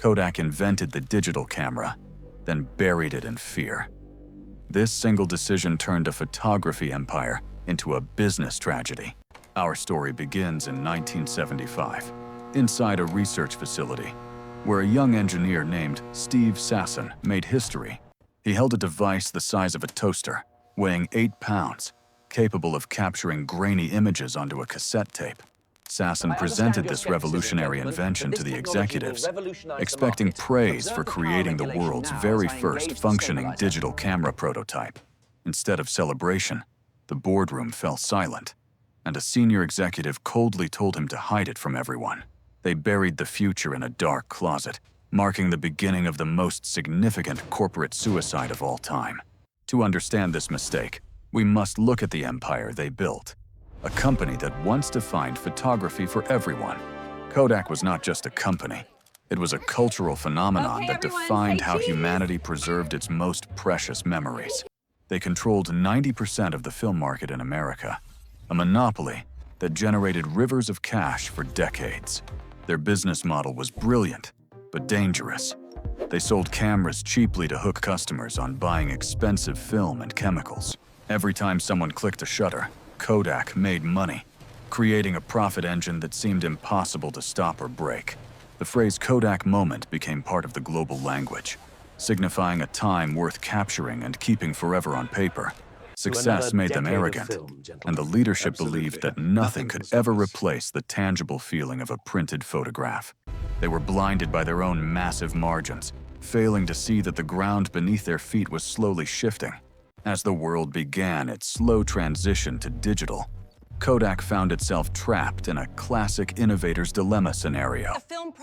Kodak invented the digital camera, then buried it in fear. This single decision turned a photography empire into a business tragedy. Our story begins in 1975, inside a research facility, where a young engineer named Steve Sasson made history. He held a device the size of a toaster, weighing 8 pounds, capable of capturing grainy images onto a cassette tape. Sasson presented this revolutionary invention to the executives, expecting praise for creating the world's very first functioning digital camera prototype. Instead of celebration, the boardroom fell silent, and a senior executive coldly told him to hide it from everyone. They buried the future in a dark closet, marking the beginning of the most significant corporate suicide of all time. To understand this mistake, we must look at the empire they built, a company that once defined photography for everyone. Kodak was not just a company. It was a cultural phenomenon that defined how humanity preserved its most precious memories. They controlled 90% of the film market in America, a monopoly that generated rivers of cash for decades. Their business model was brilliant, but dangerous. They sold cameras cheaply to hook customers on buying expensive film and chemicals. Every time someone clicked a shutter, Kodak made money, creating a profit engine that seemed impossible to stop or break. The phrase Kodak Moment became part of the global language, signifying a time worth capturing and keeping forever on paper. Success made them arrogant, and the leadership believed that nothing could ever replace the tangible feeling of a printed photograph. They were blinded by their own massive margins, failing to see that the ground beneath their feet was slowly shifting. As the world began its slow transition to digital, Kodak found itself trapped in a classic innovator's dilemma scenario.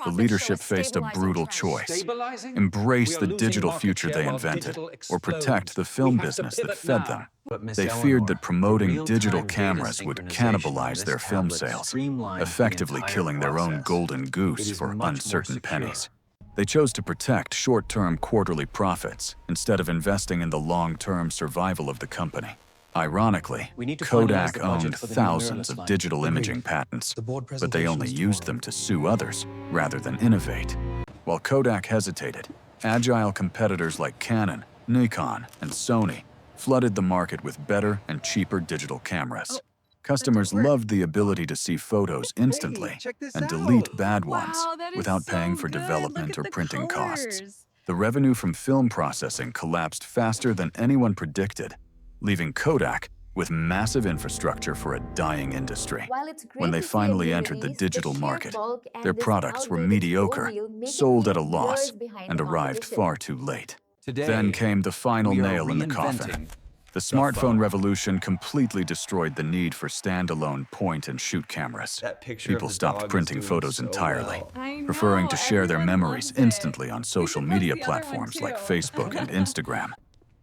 The leadership faced a brutal choice: embrace the digital future they invented, or protect the film business that fed them. They feared that promoting digital cameras would cannibalize their film sales, effectively killing their own golden goose for uncertain pennies. They chose to protect short-term quarterly profits instead of investing in the long-term survival of the company. Ironically, Kodak owned thousands of digital imaging patents, but they only used them to sue others rather than innovate. While Kodak hesitated, agile competitors like Canon, Nikon, and Sony flooded the market with better and cheaper digital cameras. Customers loved the ability to see photos instantly and delete bad ones without paying for development or printing costs. The revenue from film processing collapsed faster than anyone predicted, leaving Kodak with massive infrastructure for a dying industry. When they finally entered the digital market, their products were mediocre, sold at a loss, and arrived far too late. Then came the final nail in the coffin. The smartphone revolution completely destroyed the need for standalone point-and-shoot cameras. People stopped printing photos entirely, preferring to share their memories instantly on social media platforms like Facebook and Instagram.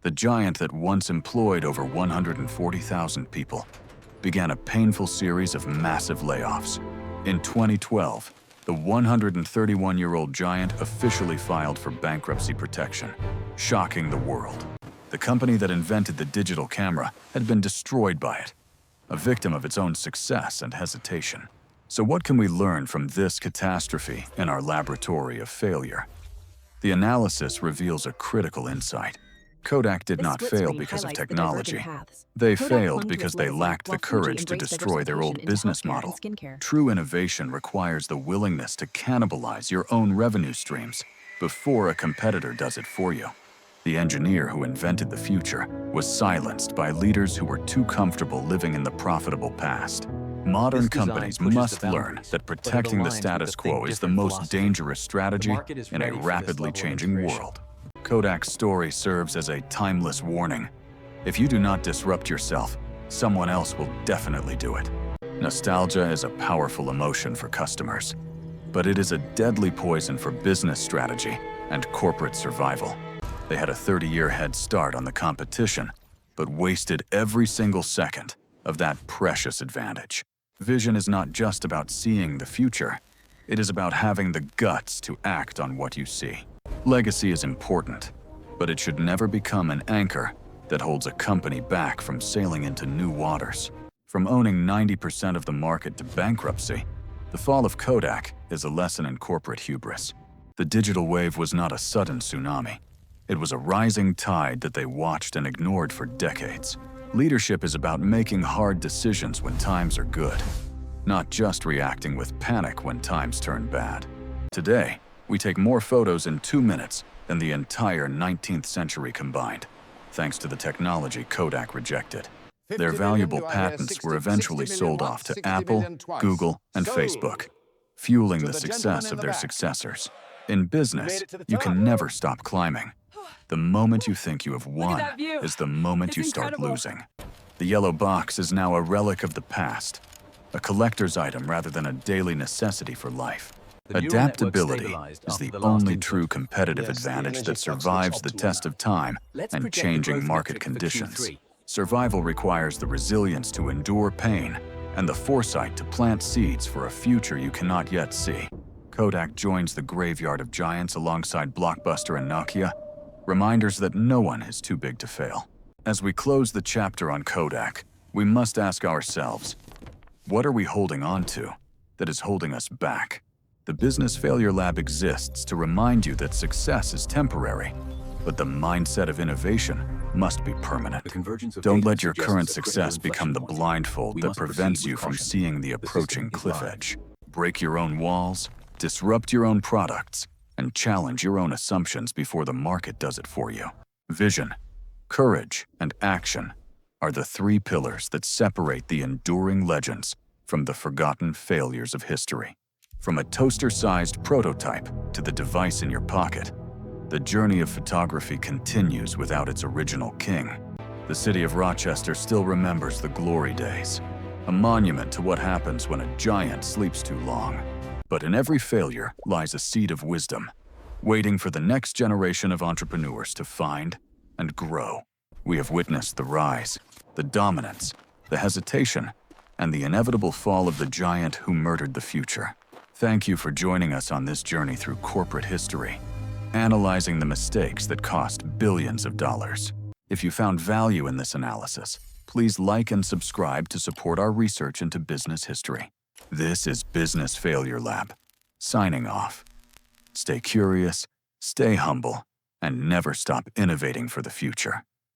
The giant that once employed over 140,000 people began a painful series of massive layoffs. In 2012, the 131-year-old giant officially filed for bankruptcy protection, shocking the world. The company that invented the digital camera had been destroyed by it, a victim of its own success and hesitation. So what can we learn from this catastrophe in our laboratory of failure? The analysis reveals a critical insight. Kodak did not fail because of technology. They failed because they lacked the courage to destroy their old business model. True innovation requires the willingness to cannibalize your own revenue streams before a competitor does it for you. The engineer who invented the future was silenced by leaders who were too comfortable living in the profitable past. Modern companies must learn that protecting the status quo is the most dangerous strategy in a rapidly changing world. Kodak's story serves as a timeless warning. If you do not disrupt yourself, someone else will definitely do it. Nostalgia is a powerful emotion for customers, but it is a deadly poison for business strategy and corporate survival. They had a 30-year head start on the competition, but wasted every single second of that precious advantage. Vision is not just about seeing the future. It is about having the guts to act on what you see. Legacy is important, but it should never become an anchor that holds a company back from sailing into new waters. From owning 90% of the market to bankruptcy, the fall of Kodak is a lesson in corporate hubris. The digital wave was not a sudden tsunami. It was a rising tide that they watched and ignored for decades. Leadership is about making hard decisions when times are good, not just reacting with panic when times turn bad. Today, we take more photos in 2 minutes than the entire 19th century combined, thanks to the technology Kodak rejected. Their valuable patents were eventually sold off to Apple, Google, and Facebook, fueling the success of their successors. In business, you can never stop climbing. The moment you think you have won is the moment you start losing. The yellow box is now a relic of the past, a collector's item rather than a daily necessity for life. Adaptability is the only true competitive advantage that survives the test of time and changing market conditions. Survival requires the resilience to endure pain and the foresight to plant seeds for a future you cannot yet see. Kodak joins the graveyard of giants alongside Blockbuster and Nokia, reminders that no one is too big to fail. As we close the chapter on Kodak, we must ask ourselves, what are we holding on to that is holding us back? The Business Failure Lab exists to remind you that success is temporary, but the mindset of innovation must be permanent. Don't let your current success become the blindfold that prevents you from seeing the approaching cliff edge. Break your own walls, disrupt your own products, and challenge your own assumptions before the market does it for you. Vision, courage, and action are the 3 pillars that separate the enduring legends from the forgotten failures of history. From a toaster-sized prototype to the device in your pocket, the journey of photography continues without its original king. The city of Rochester still remembers the glory days, a monument to what happens when a giant sleeps too long. But in every failure lies a seed of wisdom, waiting for the next generation of entrepreneurs to find and grow. We have witnessed the rise, the dominance, the hesitation, and the inevitable fall of the giant who murdered the future. Thank you for joining us on this journey through corporate history, analyzing the mistakes that cost billions of dollars. If you found value in this analysis, please like and subscribe to support our research into business history. This is Business Failure Lab, signing off. Stay curious, stay humble, and never stop innovating for the future.